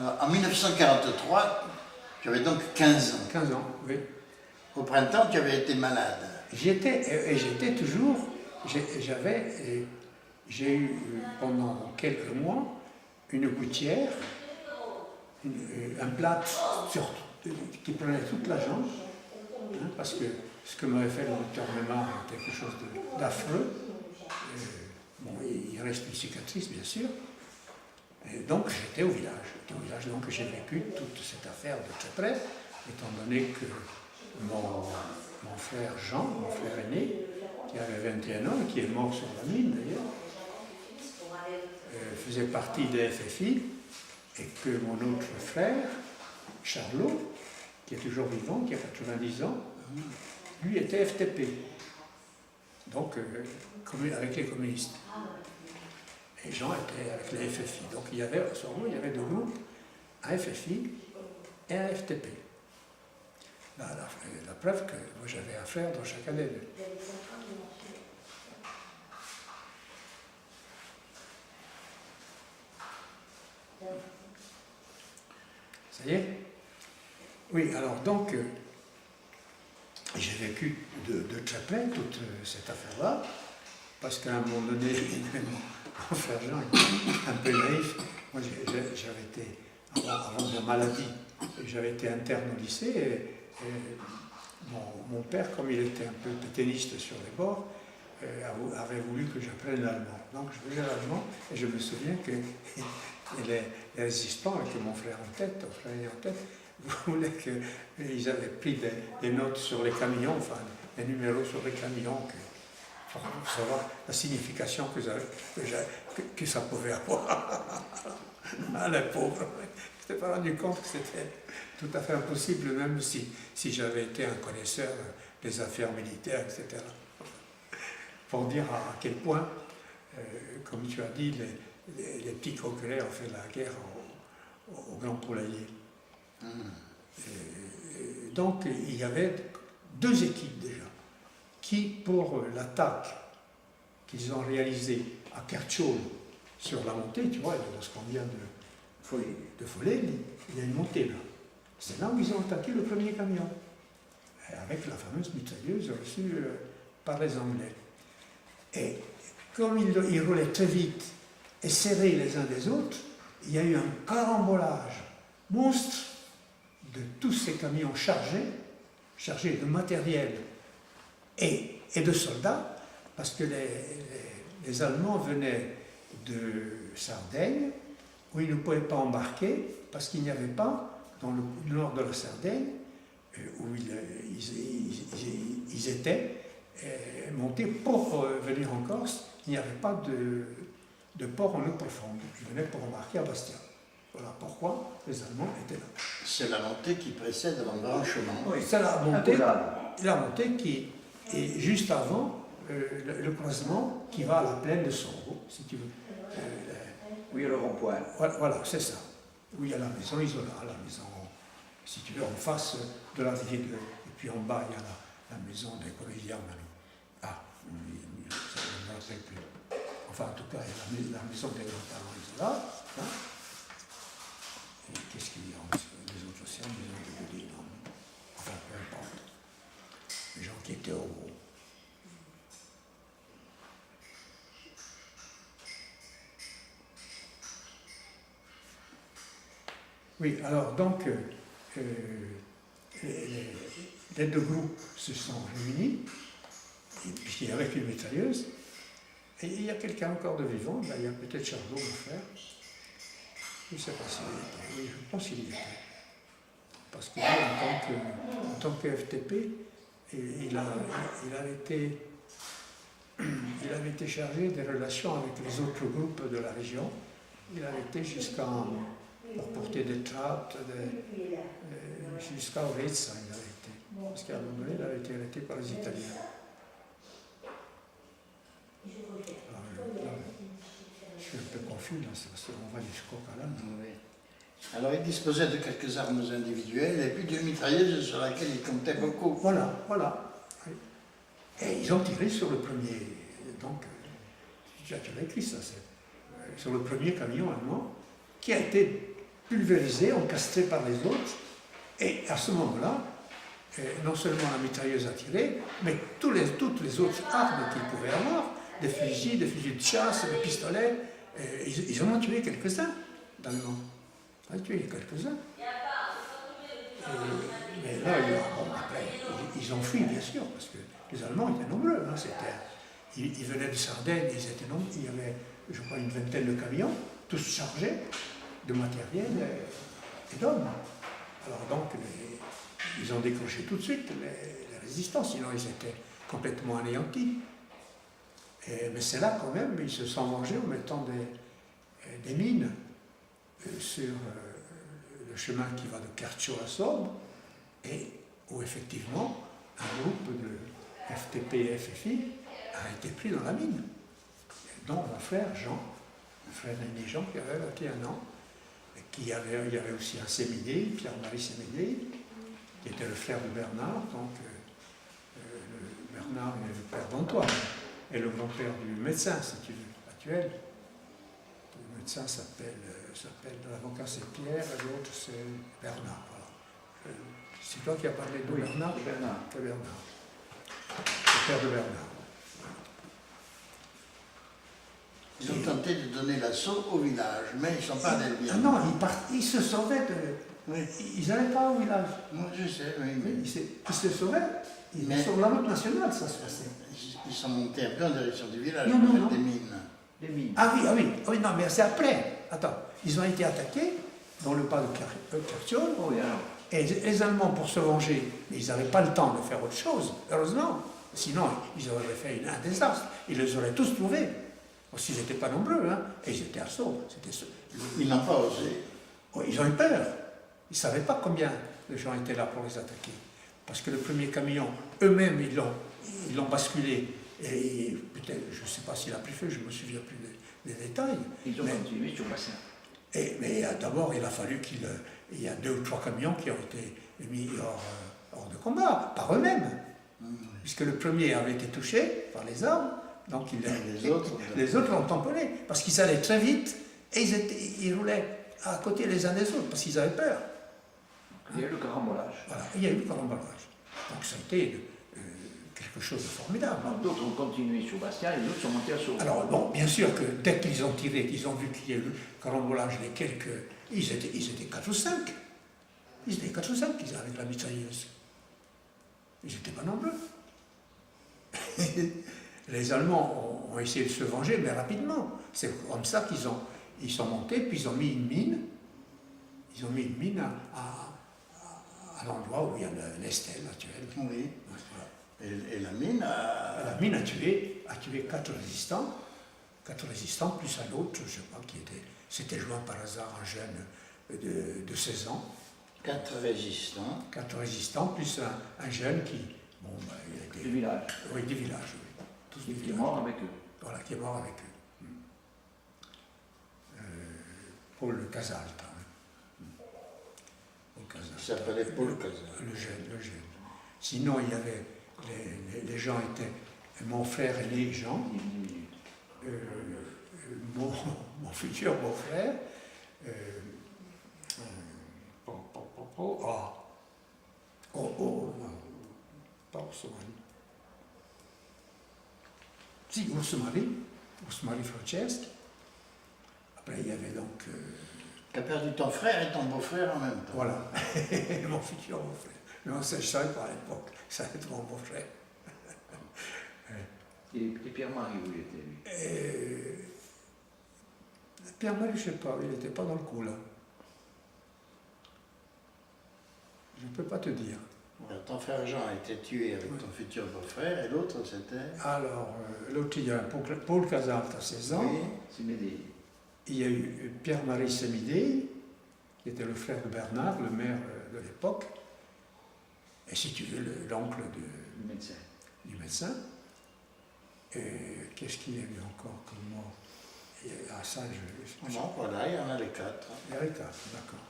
Alors, en 1943, tu avais donc 15 ans. 15 ans, oui. Au printemps, tu avais été malade. J'étais toujours, j'ai eu pendant quelques mois une gouttière, un plâtre qui prenait toute la jambe, hein, parce que ce que m'avait fait le docteur Mémard était quelque chose d'affreux. Bon, il reste une cicatrice, bien sûr. Et donc j'étais au village. Donc j'ai vécu toute cette affaire de très près, étant donné que mon frère Jean, mon frère aîné, qui avait 21 ans et qui est mort sur la mine d'ailleurs, faisait partie des FFI, et que mon autre frère, Charlot, qui est toujours vivant, qui a 90 ans, lui était FTP, donc avec les communistes. Et Jean était avec les FFI. Donc il y avait deux groupes, un FFI et un FTP. La preuve que moi j'avais un frère dans chacun des deux. Ça y est? Oui, alors donc, j'ai vécu de très près toute cette affaire-là, parce qu'à un moment donné, mon frère Jean était un peu naïf. Moi, j'avais été, avant de la maladie, j'avais été interne au lycée, et mon père, comme il était un peu pétainiste sur les bords, avait voulu que j'apprenne l'allemand. Donc je faisais l'allemand, et je me souviens que les résistants, avec mon frère en tête, voulaient qu'ils avaient pris des notes sur les camions, enfin des numéros sur les camions, pour savoir la signification que ça pouvait avoir. Ah, les pauvres, je ne m'étais pas rendu compte que c'était tout à fait impossible, même si j'avais été un connaisseur des affaires militaires, etc. Pour dire à quel point, comme tu as dit, les petits coquelets ont fait la guerre au grand poulailler. Donc il y avait deux équipes déjà, qui pour l'attaque qu'ils ont réalisée à Kerchol sur la montée, tu vois, lorsqu'on vient de Follet, il y a une montée là. C'est là où ils ont attaqué le premier camion, avec la fameuse mitrailleuse reçue par les Anglais. Et comme ils roulaient très vite et serrés les uns des autres, il y a eu un carambolage monstre de tous ces camions chargés de matériel et de soldats, parce que les Allemands venaient de Sardaigne, où ils ne pouvaient pas embarquer, parce qu'il n'y avait pas, dans le nord de la Sardaigne, où ils étaient montés pour venir en Corse, il n'y avait pas de port en eau profonde. Ils venaient pour embarquer à Bastia. Voilà pourquoi les Allemands étaient là. C'est la montée qui précède l'embranchement. Oui, c'est la montée qui est juste avant le croisement qui va à la plaine de Songo, si tu veux. Oui, le rond-point. Voilà, c'est ça. Où il y a la maison Isola, la maison, si tu veux, en face de la rivière. Et puis en bas, il y a la maison des Corrigianes. Ah, ça ne me rappelle plus. Enfin, en tout cas, il y a la maison des grands-parents Isola. Hein. Et qu'est-ce qu'il y a les autres aussi, la maison de Godin, non. Enfin, peu importe. Les gens qui étaient au haut. Oui, alors donc, les deux groupes se sont réunis, puisqu'il y avait une mitrailleuse, et il y a quelqu'un encore de vivant, là, il y a peut-être Charlot, mon frère, je ne sais pas s'il y était, oui, je pense qu'il y était, parce que lui, en tant que FTP, il avait été chargé des relations avec les autres groupes de la région, il avait été pour porter des trappes, jusqu'à Orezza, il avait été. Parce qu'à un moment donné, il avait été arrêté par les Italiens. Alors, je suis un peu confus, là, on va jusqu'au Calan. Oui. Alors, il disposait de quelques armes individuelles et puis d'une mitrailleuse sur laquelle il comptait beaucoup. Voilà. Et ils ont tiré sur le premier. Donc, tu l'as écrit ça, sur le premier camion allemand, qui a été pulvérisés, encastrés par les autres. Et à ce moment-là, non seulement la mitrailleuse a tiré, mais toutes les autres armes qu'ils pouvaient avoir, des fusils de chasse, des pistolets, ils en ont tué quelques-uns d'Allemands. Ils en ont tué quelques-uns. Mais là, après, ils ont fui, bien sûr, parce que les Allemands étaient nombreux. Hein, ils venaient de Sardaigne, ils étaient nombreux. Il y avait, je crois, une vingtaine de camions, tous chargés de matériel et d'hommes. Alors donc, ils ont décroché tout de suite les résistants, sinon ils étaient complètement anéantis. Mais c'est là quand même, ils se sont vengés en mettant des mines sur le chemin qui va de Kertchou à Sorbe, et où effectivement un groupe de FTP et FFI a été pris dans la mine, dont mon frère Jean, mon frère aîné Jean qui avait 21 ans, et il y avait aussi un Sémédé, Pierre-Marie Sémédé, qui était le frère de Bernard, donc Bernard est le père d'Antoine, et le grand-père du médecin, si tu veux, actuel. Le médecin s'appelle l'avocat c'est Pierre, et l'autre c'est Bernard. Voilà. C'est toi qui as parlé de Bernard? De Bernard. C'est Bernard. Le père de Bernard. Ils ont tenté de donner l'assaut au village, mais ils ne sont pas allés bien. Ah non, ils se sauvaient de... Oui. Ils n'allaient pas au village. Moi, je sais, oui. Mais Ils se sauvaient. Mais- Sur la route nationale, ça se passait. ils sont montés un peu en direction du village Non, pour non, faire non. des mines. Les mines. Ah oui, non, mais c'est après. Attends, ils ont été attaqués dans le pas de Kertchou, Oh oui, alors. et les Allemands, pour se venger, mais ils n'avaient pas le temps de faire autre chose, heureusement. Sinon, ils auraient fait un désastre. Ils les auraient tous trouvés. Parce qu'ils n'étaient pas nombreux, hein, et ils étaient à saut. Ils n'ont pas osé. Oh, ils ont eu peur. Ils ne savaient pas combien de gens étaient là pour les attaquer. Parce que le premier camion, eux-mêmes, ils l'ont basculé. Et peut-être, je ne sais pas s'il a pris feu, je ne me souviens plus des détails. Ils ont Mais- continué sur le bassin. Mais d'abord, il a fallu il y a 2 ou 3 camions qui ont été mis hors de combat, par eux-mêmes. Puisque le premier avait été touché par les armes, donc les autres l'ont tamponné. Parce qu'ils allaient très vite et ils roulaient à côté les uns des autres, parce qu'ils avaient peur. Il y a eu le carambolage. Voilà, il y a eu le carambolage. Donc ça a été quelque chose de formidable. Alors, d'autres ont continué sur Bastia et d'autres sont montés à Saut. Alors, bon, bien sûr que dès qu'ils ont tiré, qu'ils ont vu qu'il y a eu le carambolage, ils étaient 4 ou 5. Ils étaient 4 ou 5 avec la mitrailleuse. Ils n'étaient pas nombreux. Les Allemands ont essayé de se venger, mais rapidement. C'est comme ça ils sont montés, puis ils ont mis une mine. Ils ont mis une mine à l'endroit où il y a l'Estelle actuelle. Oui. Voilà. Et la mine a... La mine a tué 4 résistants. 4 résistants, plus un autre, je sais pas qui était. C'était joint par hasard un jeune de 16 ans. 4 résistants. 4 résistants, plus un jeune qui. Bon, il a été. Du village. Oui, du village, oui. Tous du Qui est village. mort avec eux. Voilà, qui est mort avec eux. Paul Casalt. Hein. Paul Il Casalt. s'appelait Paul Casal. Le jeune. Sinon, il y avait. Les gens étaient. Mon frère aîné, Jean. Mon futur beau-frère. Pas Orsomani. Si, Orsomani Franceschi. Après, il y avait donc. Tu as perdu ton frère et ton beau-frère en même temps. Voilà, mon futur beau-frère. Mais on ne savait pas à l'époque, ça allait être mon beau-frère. Et Pierre-Marie, où il était, lui? Pierre-Marie, je ne sais pas, il n'était pas dans le coup là. Je ne peux pas te dire. Alors, ton frère Jean a été tué avec ton futur beau-frère et l'autre c'était... Alors, l'autre, il y a Paul Casalt à 16 ans. Oui. C'est Médée. Il y a eu Pierre-Marie Sémédé, qui était le frère de Bernard, le maire de l'époque. Et si tu veux, l'oncle Le médecin. du médecin. Et qu'est-ce qu'il y a eu encore comme mort? Et à ça, Bon, voilà, il y en a les 4. Il y a les 4, d'accord.